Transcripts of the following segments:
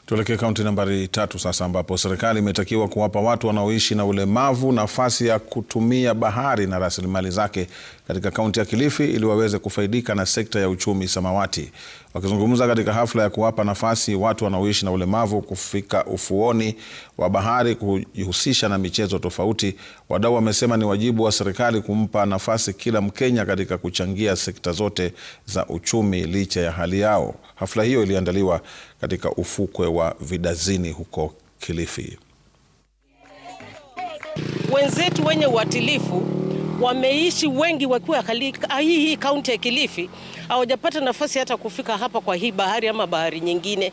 Tuelekee kaunti nambari 3 sasa, ambapo serikali imetakiwa kuwapa watu wanaoishi na ulemavu nafasi ya kutumia bahari na rasilimali zake katika kaunti ya Kilifi ili waweze kufaidika na sekta ya uchumi samawati. Wakizungumza katika hafla ya kuwapa nafasi watu wanaoishi na ulemavu kufika ufuoni wa bahari kujihusisha na michezo tofauti, wadau wamesema ni wajibu wa serikali kumpa nafasi kila Mkenya katika kuchangia sekta zote za uchumi licha ya hali yao. Hafla hiyo iliandaliwa katika ufukwe wa Vidazini huko Kilifi. Wenzetu wenye uatilifu wameishi wengi wakiwa hii kaunti ya Kilifi, hawajapata nafasi hata kufika hapa kwa hii bahari ama bahari nyingine,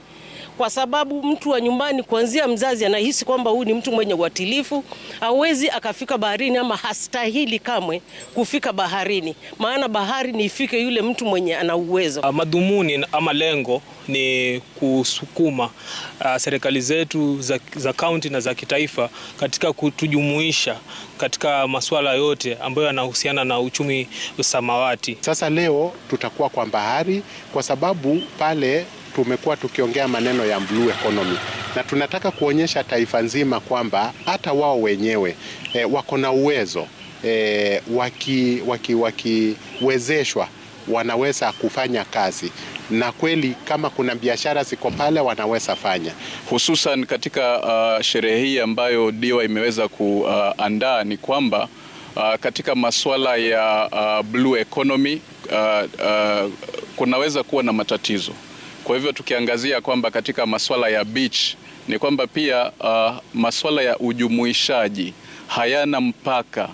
kwa sababu mtu wa nyumbani kuanzia mzazi anahisi kwamba huyu ni mtu mwenye uatilifu, hawezi akafika baharini ama hastahili kamwe kufika baharini, maana bahari ni ifike yule mtu mwenye ana uwezo. Madhumuni ama lengo ni kusukuma serikali zetu za kaunti na za kitaifa katika kutujumuisha katika masuala yote ambayo yanahusiana na uchumi samawati. Sasa leo tutakuwa kwa bahari kwa sababu pale tumekuwa tukiongea maneno ya blue economy, na tunataka kuonyesha taifa nzima kwamba hata wao wenyewe wako na uwezo, wakiwezeshwa wanaweza kufanya kazi, na kweli kama kuna biashara ziko pale wanaweza fanya. Hususan katika sherehe hii ambayo DIWA imeweza kuandaa ni kwamba katika masuala ya blue economy kunaweza kuwa na matatizo. Kwa hivyo tukiangazia kwamba katika masuala ya beach ni kwamba pia masuala ya ujumuishaji hayana mpaka.